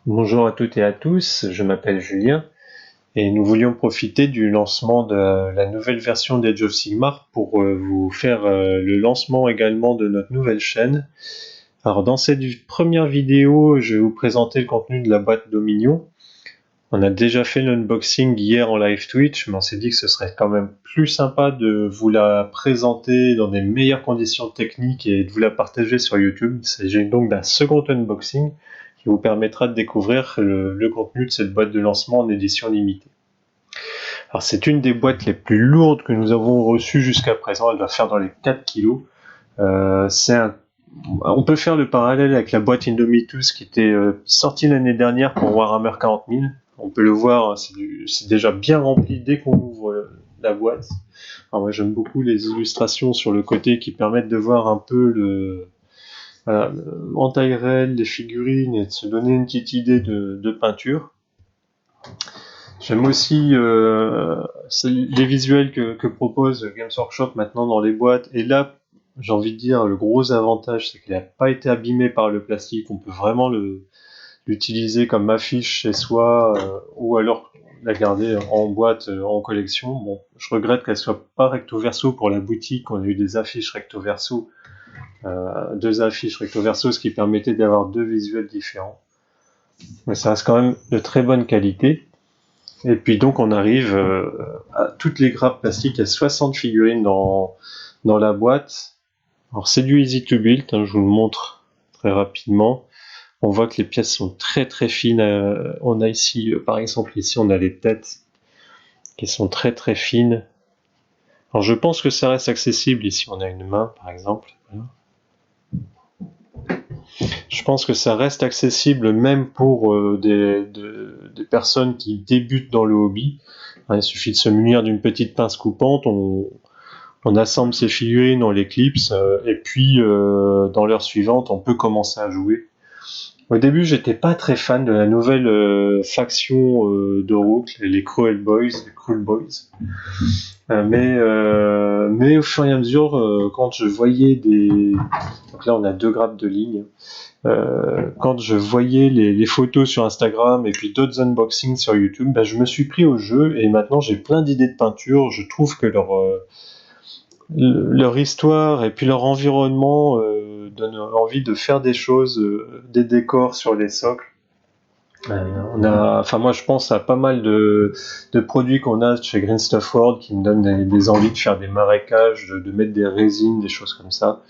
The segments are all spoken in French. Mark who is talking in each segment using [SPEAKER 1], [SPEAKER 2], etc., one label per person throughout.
[SPEAKER 1] Bonjour à toutes et à tous, je m'appelle Julien et nous voulions profiter du lancement de la nouvelle version d'Age of Sigmar pour vous faire le lancement également de notre nouvelle chaîne. Alors dans cette première vidéo, je vais vous présenter le contenu de la boîte Dominion. On a déjà fait l'unboxing hier en live Twitch, mais on s'est dit que ce serait quand même plus sympa de vous la présenter dans des meilleures conditions techniques et de vous la partager sur YouTube. Il s'agit donc d'un second unboxing qui vous permettra de découvrir le contenu de cette boîte de lancement en édition limitée. Alors c'est une des boîtes les plus lourdes que nous avons reçues jusqu'à présent, elle va faire dans les 4 kg. On peut faire le parallèle avec la boîte Indomitus qui était sortie l'année dernière pour Warhammer 40 000. On peut le voir, c'est déjà bien rempli dès qu'on ouvre la boîte. Alors moi j'aime beaucoup les illustrations sur le côté qui permettent de voir un peu en taille réelle des figurines et de se donner une petite idée de peinture. J'aime aussi les visuels que propose Games Workshop maintenant dans les boîtes. Et là, j'ai envie de dire, le gros avantage, c'est qu'il n'a pas été abîmé par le plastique. On peut vraiment l'utiliser comme affiche chez soi ou alors la garder en boîte, en collection. Bon, je regrette qu'elle soit pas recto verso pour la boutique. On a eu des affiches recto verso, deux affiches recto verso, ce qui permettait d'avoir deux visuels différents. Mais ça reste quand même de très bonne qualité. Et puis donc on arrive à toutes les grappes plastiques. Il y a 60 figurines dans la boîte. Alors c'est du easy to build, je vous le montre très rapidement. On voit que les pièces sont très très fines. On a ici, par exemple, ici on a les têtes qui sont très très fines. Alors je pense que ça reste accessible. Ici on a une main par exemple. Voilà. Je pense que ça reste accessible même pour des personnes qui débutent dans le hobby. Il suffit de se munir d'une petite pince coupante, on assemble ses figurines, on les clipse, et puis dans l'heure suivante, on peut commencer à jouer. Au début, j'étais pas très fan de la nouvelle faction de Rook, les Cruel Boys, les Cruel Boys. Mais au fur et à mesure, quand je voyais donc là on a 2 grappes de ligne. Quand je voyais les photos sur Instagram et puis d'autres unboxings sur YouTube, je me suis pris au jeu et maintenant j'ai plein d'idées de peinture. Je trouve que leur histoire et puis leur environnement donnent envie de faire des choses, des décors sur les socles. Moi je pense à pas mal de produits qu'on a chez Green Stuff World qui me donnent des envies de faire des marécages, de mettre des résines, des choses comme ça.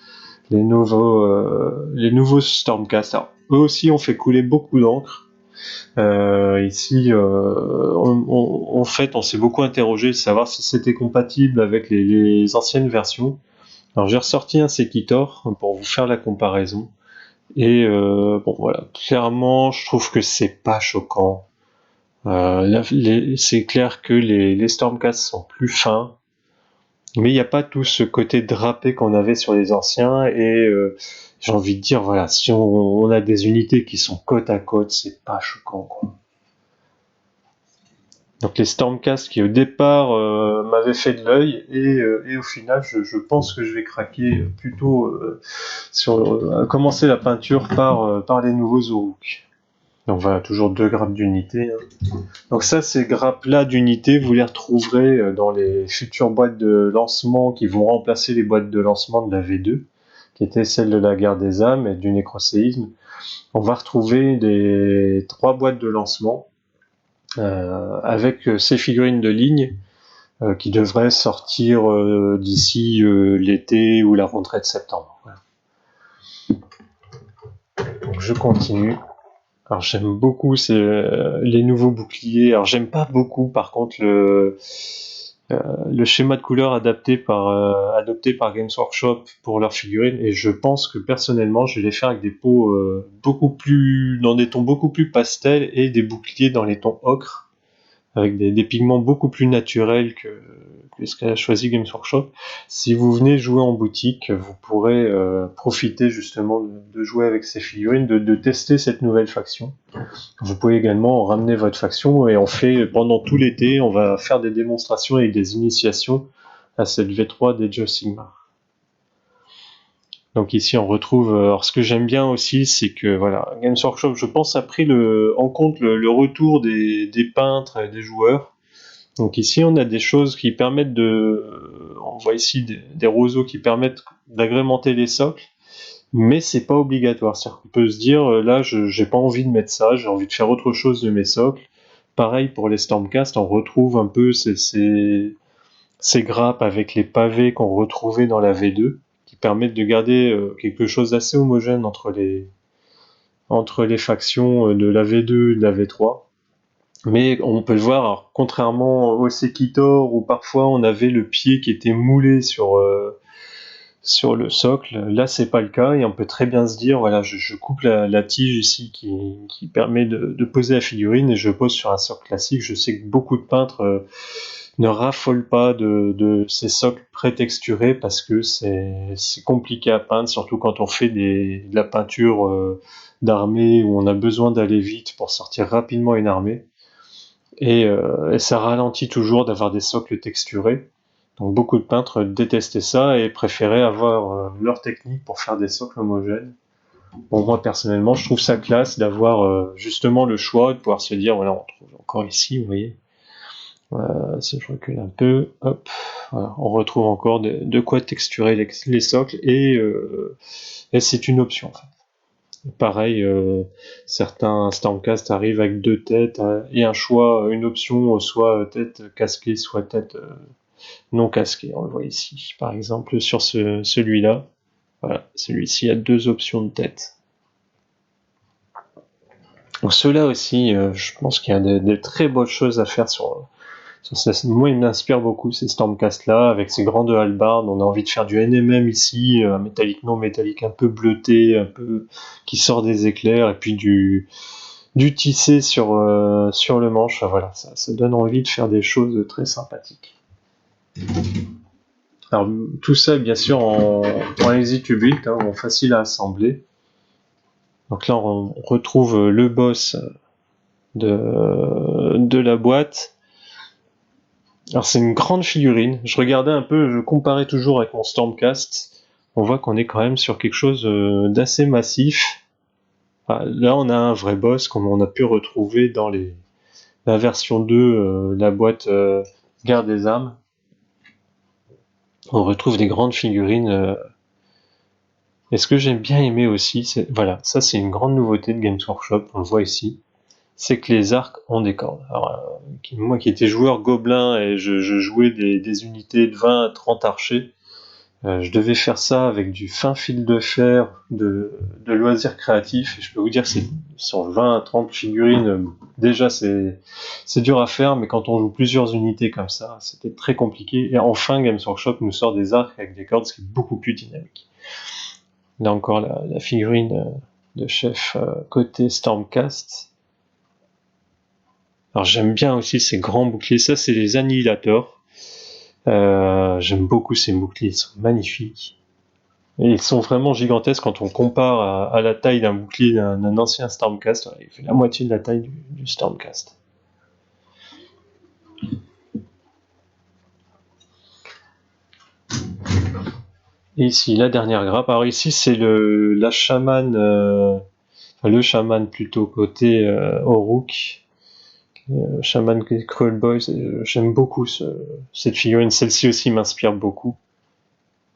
[SPEAKER 1] Les nouveaux Stormcast. Alors, eux aussi ont fait couler beaucoup d'encre. Ici, en fait, on s'est beaucoup interrogé de savoir si c'était compatible avec les anciennes versions. Alors, j'ai ressorti un Sekitor pour vous faire la comparaison. Et bon, voilà, clairement, je trouve que c'est pas choquant. C'est clair que les Stormcast sont plus fins. Mais il n'y a pas tout ce côté drapé qu'on avait sur les anciens et j'ai envie de dire voilà, si on a des unités qui sont côte à côte, c'est pas choquant quoi. Donc les Stormcast qui au départ m'avaient fait de l'œil et au final je pense que je vais craquer plutôt commencer la peinture par les nouveaux Uruk. Donc voilà, toujours 2 grappes d'unités. Donc ça, ces grappes-là d'unités, vous les retrouverez dans les futures boîtes de lancement qui vont remplacer les boîtes de lancement de la V2, qui étaient celles de la guerre des âmes et du nécroséisme. On va retrouver 3 boîtes de lancement avec ces figurines de ligne qui devraient sortir d'ici l'été ou la rentrée de septembre. Voilà. Donc je continue. Alors j'aime beaucoup les nouveaux boucliers. Alors j'aime pas beaucoup par contre le schéma de couleur adopté par Games Workshop pour leurs figurines et je pense que personnellement je vais les faire avec des peaux dans des tons beaucoup plus pastels et des boucliers dans les tons ocre avec des pigments beaucoup plus naturels que ce qu'a choisi Games Workshop. Si vous venez jouer en boutique, vous pourrez profiter justement de jouer avec ces figurines, de tester cette nouvelle faction. Vous pouvez également ramener votre faction et on fait pendant tout l'été, on va faire des démonstrations et des initiations à cette V3 d'Age of Sigmar. Donc ici on retrouve, alors ce que j'aime bien aussi, c'est que voilà, Games Workshop, je pense, a pris en compte le retour des peintres et des joueurs. Donc ici on a des choses qui permettent on voit ici des roseaux qui permettent d'agrémenter les socles, mais c'est pas obligatoire. C'est-à-dire qu'on peut se dire, là j'ai pas envie de mettre ça, j'ai envie de faire autre chose de mes socles. Pareil pour les Stormcast, on retrouve un peu ces grappes avec les pavés qu'on retrouvait dans la V2, qui permettent de garder quelque chose d'assez homogène entre les factions de la V2 et de la V3. Mais on peut le voir, alors, contrairement au Sekitor, où parfois on avait le pied qui était moulé sur le socle, là c'est pas le cas, et on peut très bien se dire, voilà, je coupe la tige ici qui permet de poser la figurine, et je pose sur un socle classique. Je sais que beaucoup de peintres ne raffolent pas de ces socles pré-texturés, parce que c'est compliqué à peindre, surtout quand on fait de la peinture d'armée, où on a besoin d'aller vite pour sortir rapidement une armée. Et ça ralentit toujours d'avoir des socles texturés. Donc beaucoup de peintres détestaient ça et préféraient avoir leur technique pour faire des socles homogènes. Bon, moi personnellement, je trouve ça classe d'avoir justement le choix, de pouvoir se dire, voilà, on trouve encore ici, vous voyez. Si je recule un peu, hop, voilà, on retrouve encore de quoi texturer les socles, et c'est une option en fait. Pareil, certains Stormcast arrivent avec 2 têtes et un choix, une option, soit tête casquée, soit tête non casquée. On le voit ici, par exemple, sur celui-là. Voilà, celui-ci a 2 options de tête. Donc ceux-là aussi, je pense qu'il y a des très bonnes choses à faire sur ça. Moi, il m'inspire beaucoup, ces Stormcast-là, avec ces grandes hallebardes. On a envie de faire du NMM ici, un métallique non métallique un peu bleuté, un peu qui sort des éclairs, et puis du tissé sur le manche. Enfin, voilà, ça donne envie de faire des choses très sympathiques. Alors tout ça, bien sûr, en easy to build, en facile à assembler. Donc là, on retrouve le boss de la boîte. Alors c'est une grande figurine. Je regardais un peu, je comparais toujours avec mon Stormcast. On voit qu'on est quand même sur quelque chose d'assez massif. Enfin, là, on a un vrai boss comme on a pu retrouver dans la version 2, la boîte Guerre des Armes. On retrouve des grandes figurines. Et ce que j'ai bien aimé aussi, voilà, ça c'est une grande nouveauté de Games Workshop, on le voit ici, c'est que les arcs ont des cordes. Alors, moi qui étais joueur gobelin et je jouais des unités de 20 à 30 archers, je devais faire ça avec du fin fil de fer de loisirs créatifs, et je peux vous dire que sur 20 à 30 figurines, déjà c'est dur à faire, mais quand on joue plusieurs unités comme ça, c'était très compliqué. Et enfin, Games Workshop nous sort des arcs avec des cordes, ce qui est beaucoup plus dynamique. Là encore, la figurine de chef côté Stormcast. Alors j'aime bien aussi ces grands boucliers, ça c'est les Annihilators. J'aime beaucoup ces boucliers, ils sont magnifiques. Et ils sont vraiment gigantesques quand on compare à la taille d'un bouclier d'un ancien Stormcast. Il fait la moitié de la taille du Stormcast. Et ici, la dernière grappe. Alors ici, c'est la chamane, le chaman plutôt côté Oruk. Shaman Cruel Boys, j'aime beaucoup cette figurine. Celle-ci aussi m'inspire beaucoup.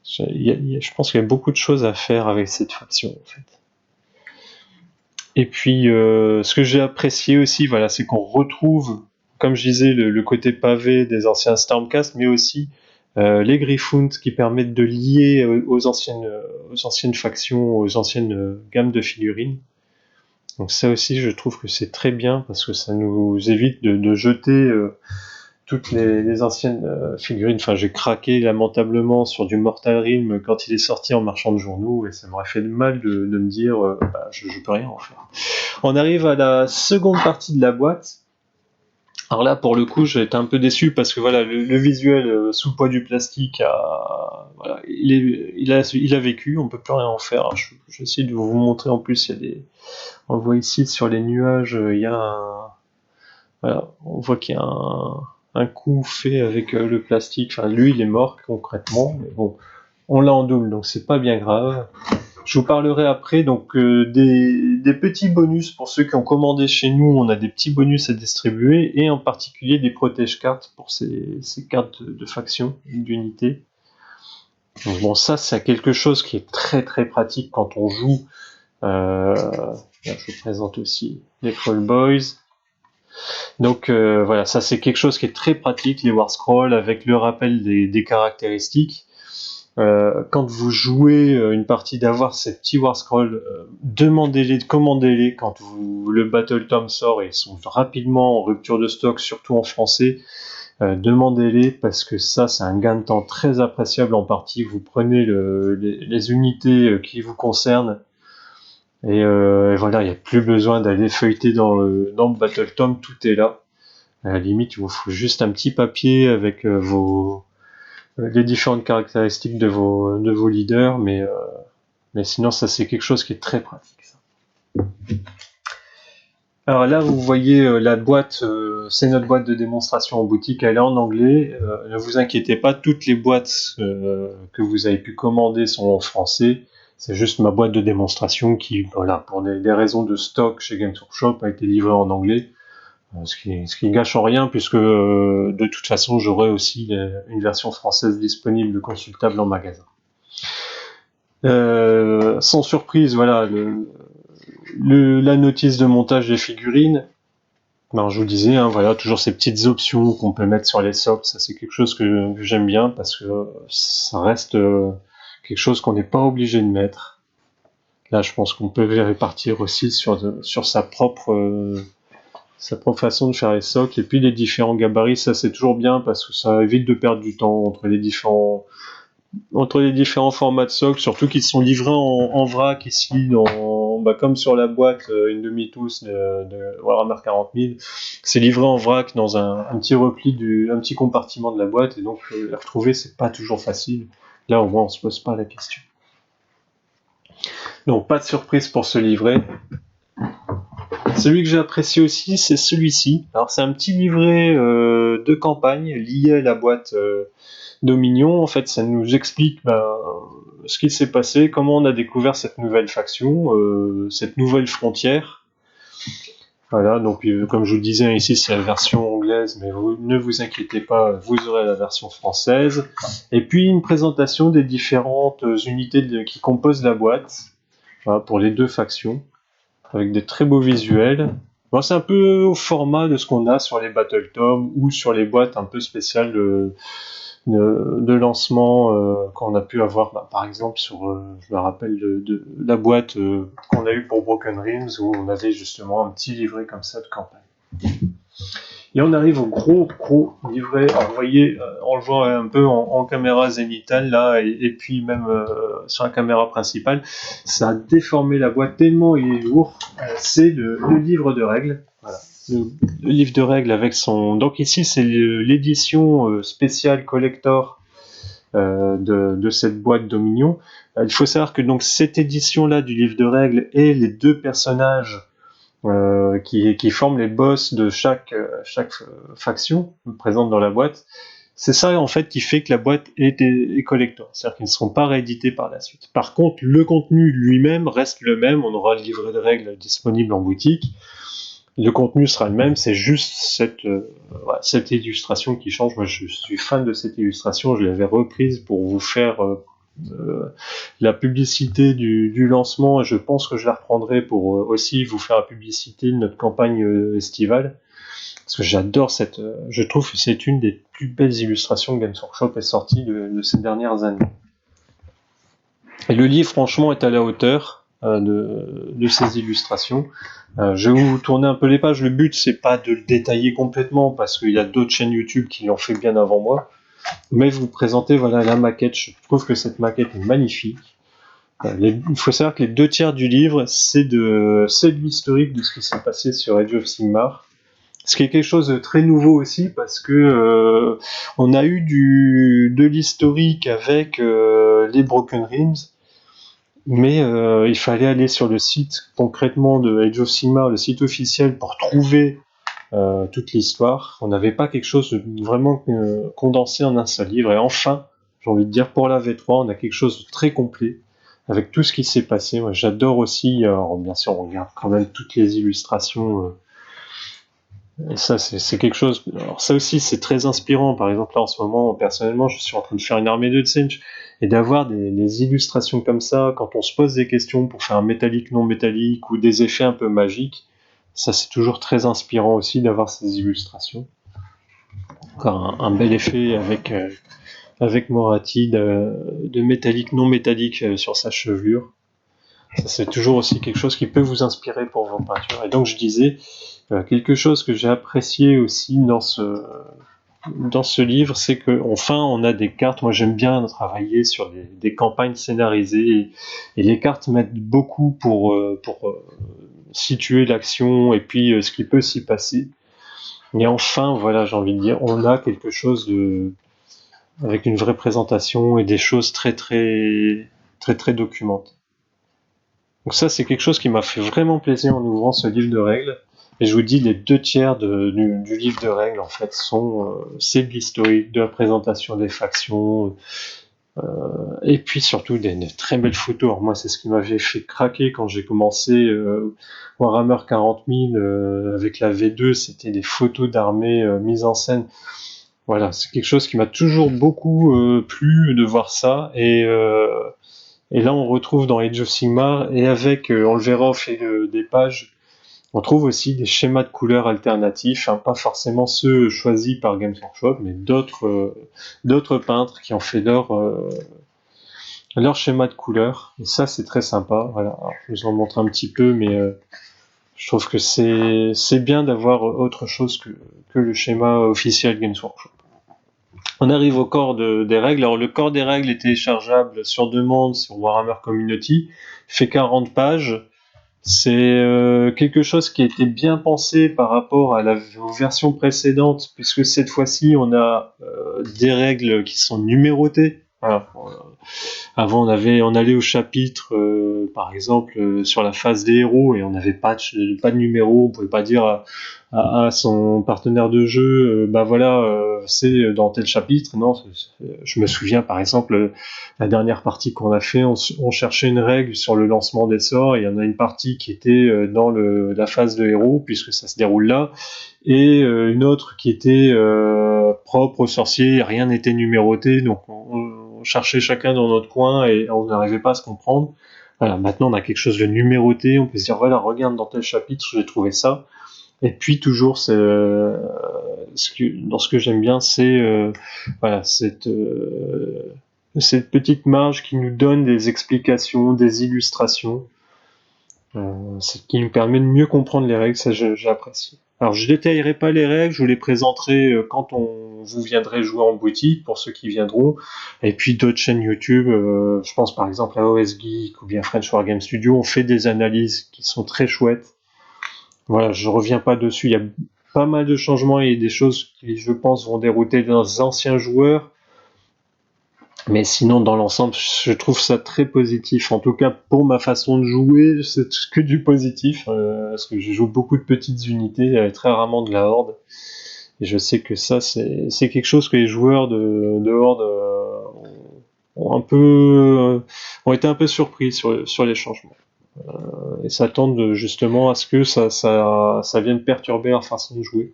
[SPEAKER 1] Je pense qu'il y a beaucoup de choses à faire avec cette faction, en fait. Et puis, ce que j'ai apprécié aussi, voilà, c'est qu'on retrouve, comme je disais, le côté pavé des anciens Stormcast, mais aussi les Griffons qui permettent de lier aux anciennes factions, aux anciennes gammes de figurines. Donc ça aussi, je trouve que c'est très bien, parce que ça nous évite de jeter toutes les anciennes figurines. Enfin, j'ai craqué lamentablement sur du Mortal Realm quand il est sorti en marchand de journaux, et ça m'aurait fait mal de me dire je peux rien en faire. On arrive à la seconde partie de la boîte. Alors là, pour le coup, j'ai été un peu déçu, parce que voilà, le visuel sous le poids du plastique voilà, il a vécu, on peut plus rien en faire. J'essaie de vous montrer, en plus, on le voit ici sur les nuages, il y a voilà, on voit qu'il y a un coup fait avec le plastique. Enfin, lui, il est mort concrètement, mais bon, on l'a en double, donc c'est pas bien grave. Je vous parlerai après donc des petits bonus pour ceux qui ont commandé chez nous. On a des petits bonus à distribuer et en particulier des protège-cartes pour ces cartes de faction, d'unité. Donc bon, ça c'est quelque chose qui est très très pratique quand on joue. Là, je vous présente aussi les Troll Boys. Donc voilà, ça c'est quelque chose qui est très pratique, les War Scrolls avec le rappel des caractéristiques. Quand vous jouez une partie d'avoir ces petits War Scrolls, demandez-les, commandez-les quand le Battle Tom sort et ils sont rapidement en rupture de stock, surtout en français. Demandez-les parce que ça c'est un gain de temps très appréciable en partie. Vous prenez les unités qui vous concernent et voilà, il n'y a plus besoin d'aller feuilleter dans le Battle Tom, tout est là. À la limite, il vous faut juste un petit papier avec les différentes caractéristiques de vos leaders, mais sinon ça c'est quelque chose qui est très pratique. Ça. Alors là vous voyez la boîte, c'est notre boîte de démonstration en boutique, elle est en anglais, ne vous inquiétez pas, toutes les boîtes que vous avez pu commander sont en français, c'est juste ma boîte de démonstration qui, voilà, pour des raisons de stock chez Games Workshop a été livrée en anglais. Ce qui gâche en rien puisque de toute façon j'aurai aussi une version française disponible consultable en magasin. Sans surprise, voilà la notice de montage des figurines. Ben, je vous disais, hein, voilà, toujours ces petites options qu'on peut mettre sur les socks, ça c'est quelque chose que j'aime bien parce que ça reste quelque chose qu'on n'est pas obligé de mettre. Là, je pense qu'on peut les répartir aussi sur sa propre façon de faire les socks, et puis les différents gabarits, ça c'est toujours bien parce que ça évite de perdre du temps entre les différents formats de socks, surtout qu'ils sont livrés en vrac ici, comme sur la boîte une demi-touce de Warhammer 40 000, c'est livré en vrac dans un petit repli un petit compartiment de la boîte, et donc les retrouver c'est pas toujours facile. Là au moins on se pose pas la question. Donc pas de surprise pour ce livret. Celui que j'ai apprécié aussi, c'est celui-ci. Alors c'est un petit livret de campagne lié à la boîte Dominion. En fait, ça nous explique ce qui s'est passé, comment on a découvert cette nouvelle faction, cette nouvelle frontière. Voilà, donc comme je vous le disais, ici c'est la version anglaise, mais ne vous inquiétez pas, vous aurez la version française. Et puis une présentation des différentes unités qui composent la boîte, voilà, pour les deux factions, avec des très beaux visuels. Bon, c'est un peu au format de ce qu'on a sur les Battle Tom ou sur les boîtes un peu spéciales de lancement qu'on a pu avoir, par exemple sur, je me rappelle de la boîte qu'on a eue pour Broken Realms où on avait justement un petit livret comme ça de campagne. Et on arrive au gros livret. Alors, vous voyez, on le voit un peu en caméra zénithale là, et puis même sur la caméra principale, ça a déformé la boîte tellement il est lourd. C'est le livre de règles. Voilà. Le livre de règles avec son. Donc ici c'est l'édition spéciale collector de cette boîte Dominion. Il faut savoir que donc cette édition là du livre de règles et les deux personnages qui forment les boss de chaque faction présente dans la boîte. C'est ça en fait qui fait que la boîte est collector, c'est-à-dire qu'ils ne seront pas réédités par la suite. Par contre, le contenu lui-même reste le même, on aura le livret de règles disponible en boutique, le contenu sera le même, c'est juste cette illustration qui change. Moi je suis fan de cette illustration, je l'avais reprise pour vous faire la publicité du lancement, et je pense que je la reprendrai pour aussi vous faire la publicité de notre campagne estivale, parce que j'adore je trouve que c'est une des plus belles illustrations que Games Workshop ait sorties de ces dernières années. Et le livre franchement est à la hauteur de ces illustrations. Je vais vous tourner un peu les pages, le but c'est pas de le détailler complètement parce qu'il y a d'autres chaînes YouTube qui l'ont fait bien avant moi, mais vous présentez voilà la maquette. Je trouve que cette maquette est magnifique. Il faut savoir que les 2/3 du livre c'est de l'historique de ce qui s'est passé sur Age of Sigmar, ce qui est quelque chose de très nouveau aussi parce que on a eu de l'historique avec les Broken Realms, mais il fallait aller sur le site concrètement de Age of Sigmar, le site officiel, pour trouver toute l'histoire. On n'avait pas quelque chose de vraiment condensé en un seul livre, et enfin j'ai envie de dire. Pour la V3, on a quelque chose de très complet, avec tout ce qui s'est passé. Moi, j'adore aussi, alors, bien sûr, on regarde quand même toutes les illustrations, et ça, c'est quelque chose. Alors, ça aussi, c'est très inspirant. Par exemple, là, en ce moment, personnellement, je suis en train de faire une armée de Tsench, et d'avoir des illustrations comme ça, quand on se pose des questions pour faire un métallique, non métallique, ou des effets un peu magiques, ça, c'est toujours très inspirant aussi d'avoir ces illustrations. Encore un bel effet avec Moratti de métallique, non métallique sur sa chevelure. Ça, c'est toujours aussi quelque chose qui peut vous inspirer pour vos peintures. Et donc, je disais, quelque chose que j'ai apprécié aussi dans ce livre, c'est que enfin on a des cartes. Moi, j'aime bien travailler sur des campagnes scénarisées, et les cartes m'aident beaucoup pour situer l'action et puis ce qui peut s'y passer. Et enfin, voilà, j'ai envie de dire, on a quelque chose avec une vraie présentation et des choses très très très très documentées. Donc ça, c'est quelque chose qui m'a fait vraiment plaisir en ouvrant ce livre de règles. Et je vous dis, les 2/3 du livre de règles, en fait, c'est de l'historique, de la présentation des factions, et puis surtout des très belles photos. Alors moi, c'est ce qui m'avait fait craquer quand j'ai commencé Warhammer 40 000 avec la V2, c'était des photos d'armées mises en scène. Voilà, c'est quelque chose qui m'a toujours beaucoup plu de voir ça. Et là, on retrouve dans Age of Sigmar, et avec, on le verra au fil des pages, on trouve aussi des schémas de couleurs alternatifs, hein, pas forcément ceux choisis par Games Workshop, mais d'autres peintres qui ont fait leur schéma de couleurs. Et ça, c'est très sympa. Voilà. Alors, je vous en montre un petit peu, mais je trouve que c'est bien d'avoir autre chose que le schéma officiel Games Workshop. On arrive au corps des règles. Alors, le corps des règles est téléchargeable sur demande sur Warhammer Community. Il fait 40 pages. C'est quelque chose qui a été bien pensé par rapport aux versions précédentes, puisque cette fois-ci, on a des règles qui sont numérotées. Voilà. Avant, on allait au chapitre, par exemple, sur la phase des héros, et on n'avait pas de numéro. On pouvait pas dire à son partenaire de jeu, bah voilà, c'est dans tel chapitre. Non, je me souviens, par exemple, la dernière partie qu'on a fait, on cherchait une règle sur le lancement des sorts, et il y en a une partie qui était dans la phase de héros, puisque ça se déroule là, et une autre qui était propre aux sorciers. Rien n'était numéroté, donc on cherchait chacun dans notre coin et on n'arrivait pas à se comprendre. Voilà, maintenant on a quelque chose de numéroté, on peut se dire voilà, regarde dans tel chapitre, j'ai trouvé ça. Et puis toujours, dans ce que j'aime bien, c'est voilà, cette petite marge qui nous donne des explications, des illustrations, qui nous permet de mieux comprendre les règles. Ça, j'apprécie. Alors, je détaillerai pas les règles, je vous les présenterai quand vous viendrez jouer en boutique, pour ceux qui viendront. Et puis d'autres chaînes YouTube, je pense par exemple à OS Geek ou bien French War Game Studio, on fait des analyses qui sont très chouettes. Voilà, je reviens pas dessus. Il y a pas mal de changements et des choses qui, je pense, vont dérouter les anciens joueurs. Mais sinon, dans l'ensemble, je trouve ça très positif. En tout cas, pour ma façon de jouer, c'est que du positif. Parce que je joue beaucoup de petites unités, très rarement de la horde. Et je sais que ça, c'est quelque chose que les joueurs de horde ont été un peu surpris sur les changements. Et s'attendent justement à ce que ça vienne perturber leur façon de jouer.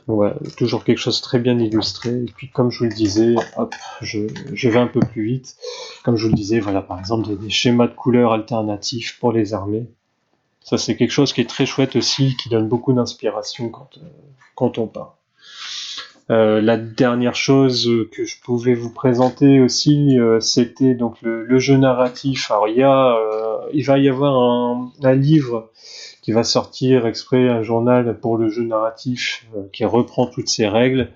[SPEAKER 1] Ouais, toujours quelque chose de très bien illustré. Et puis, comme je vous le disais, hop, je vais un peu plus vite. Comme je vous le disais, voilà, par exemple, des schémas de couleurs alternatifs pour les armées. Ça, c'est quelque chose qui est très chouette aussi, qui donne beaucoup d'inspiration quand on part. La dernière chose que je pouvais vous présenter aussi, c'était donc le jeu narratif. Alors, il va y avoir un livre qui va sortir exprès, un journal pour le jeu narratif qui reprend toutes ces règles,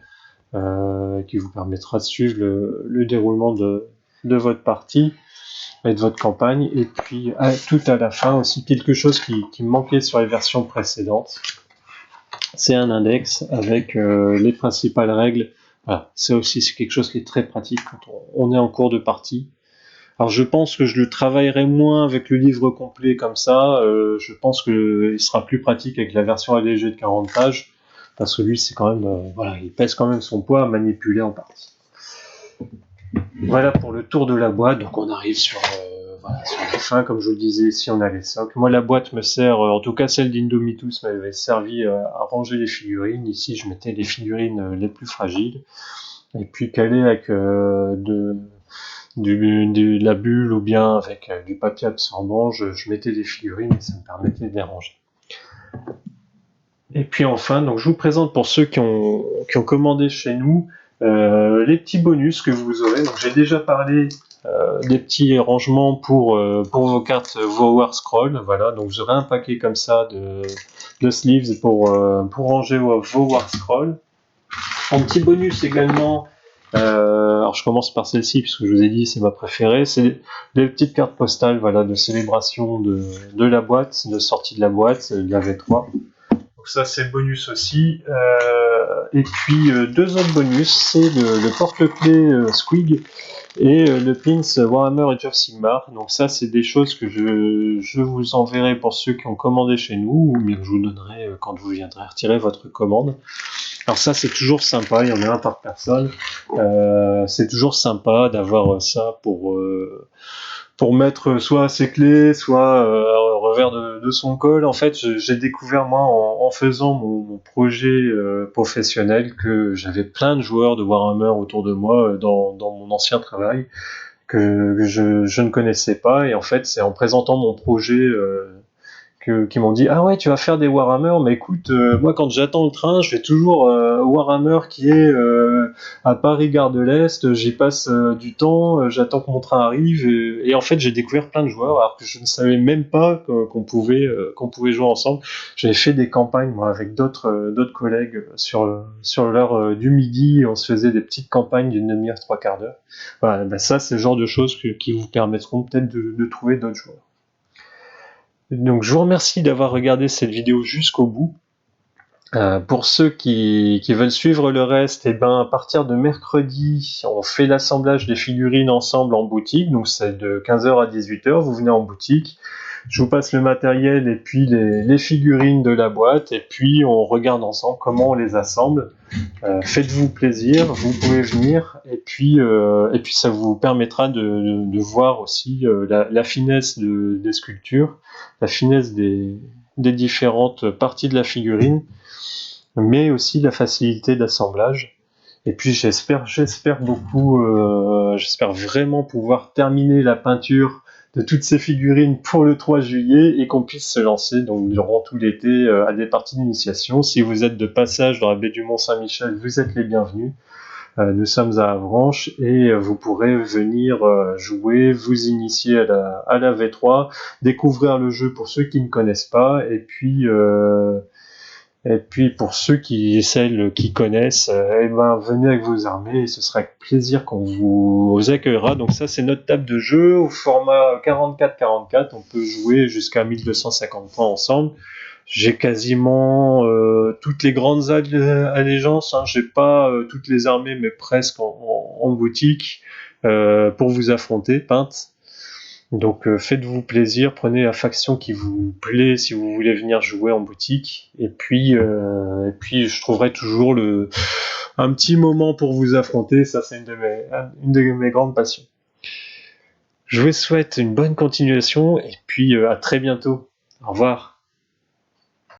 [SPEAKER 1] qui vous permettra de suivre le déroulement de votre partie et de votre campagne. Et puis tout à la fin aussi, quelque chose qui me manquait sur les versions précédentes, c'est un index avec les principales règles. Voilà, c'est quelque chose qui est très pratique quand on est en cours de partie. Alors je pense que je le travaillerai moins avec le livre complet comme ça. Je pense qu'il sera plus pratique avec la version allégée de 40 pages, parce que lui, c'est quand même, voilà, il pèse quand même son poids à manipuler en partie. Voilà pour le tour de la boîte. Donc on arrive sur la fin, comme je vous le disais, ici on a les socles. Moi la boîte me sert, en tout cas celle d'Indomitus m'avait servi à ranger les figurines. Ici je mettais les figurines les plus fragiles. Et puis calé avec de la bulle ou bien avec du papier absorbant, je mettais des figurines et ça me permettait de les ranger. Et puis enfin, donc je vous présente pour ceux qui ont commandé chez nous les petits bonus que vous aurez. Donc j'ai déjà parlé des petits rangements pour vos cartes, vos War Scroll. Voilà, donc vous aurez un paquet comme ça de sleeves pour ranger vos War Scroll. En petit bonus également, alors je commence par celle-ci puisque je vous ai dit c'est ma préférée, c'est des petites cartes postales, voilà, de célébration de la boîte, de sortie de la boîte, de la V3. Donc ça c'est le bonus aussi. Et puis deux autres bonus, c'est le porte-clés Squig et le pins Warhammer Age of Sigmar. Donc ça c'est des choses que je vous enverrai pour ceux qui ont commandé chez nous, mais que je vous donnerai quand vous viendrez retirer votre commande. Alors ça c'est toujours sympa, il y en a un par personne. C'est toujours sympa d'avoir ça pour mettre soit à ses clés, soit au revers de son col. En fait, j'ai découvert moi en faisant mon projet professionnel que j'avais plein de joueurs de Warhammer autour de moi dans mon ancien travail que je ne connaissais pas. Et en fait, c'est en présentant mon projet qui m'ont dit ah ouais tu vas faire des Warhammer, mais écoute moi quand j'attends le train je fais toujours Warhammer qui est à Paris Gare de l'Est, j'y passe du temps, j'attends que mon train arrive et en fait j'ai découvert plein de joueurs alors que je ne savais même pas qu'on pouvait jouer ensemble. J'avais fait des campagnes moi avec d'autres collègues sur l'heure du midi, on se faisait des petites campagnes d'une demi-heure, trois quarts d'heure. Voilà, ben ça c'est le genre de choses qui vous permettront peut-être de trouver d'autres joueurs. Donc je vous remercie d'avoir regardé cette vidéo jusqu'au bout. Pour ceux qui veulent suivre le reste, et ben à partir de mercredi, on fait l'assemblage des figurines ensemble en boutique. Donc c'est de 15h à 18h, vous venez en boutique. Je vous passe le matériel et puis les figurines de la boîte et puis on regarde ensemble comment on les assemble. Faites-vous plaisir, vous pouvez venir et puis ça vous permettra de voir aussi la finesse des sculptures, la finesse des différentes parties de la figurine, mais aussi la facilité d'assemblage. Et puis j'espère beaucoup, j'espère vraiment pouvoir terminer la peinture de toutes ces figurines pour le 3 juillet et qu'on puisse se lancer donc durant tout l'été à des parties d'initiation. Si vous êtes de passage dans la baie du Mont-Saint-Michel, vous êtes les bienvenus. Nous sommes à Avranches et vous pourrez venir jouer, vous initier à la V3, découvrir le jeu pour ceux qui ne connaissent pas et puis pour ceux qui connaissent, venez avec vos armées et ce sera avec plaisir qu'on vous accueillera. Donc ça c'est notre table de jeu au format 44-44, on peut jouer jusqu'à 1250 points ensemble. J'ai quasiment toutes les grandes allégeances, hein. J'ai pas toutes les armées mais presque en boutique pour vous affronter, peintes. Donc faites-vous plaisir, prenez la faction qui vous plaît si vous voulez venir jouer en boutique. Et puis je trouverai toujours un petit moment pour vous affronter. Ça c'est une de mes grandes passions. Je vous souhaite une bonne continuation et puis à très bientôt. Au revoir.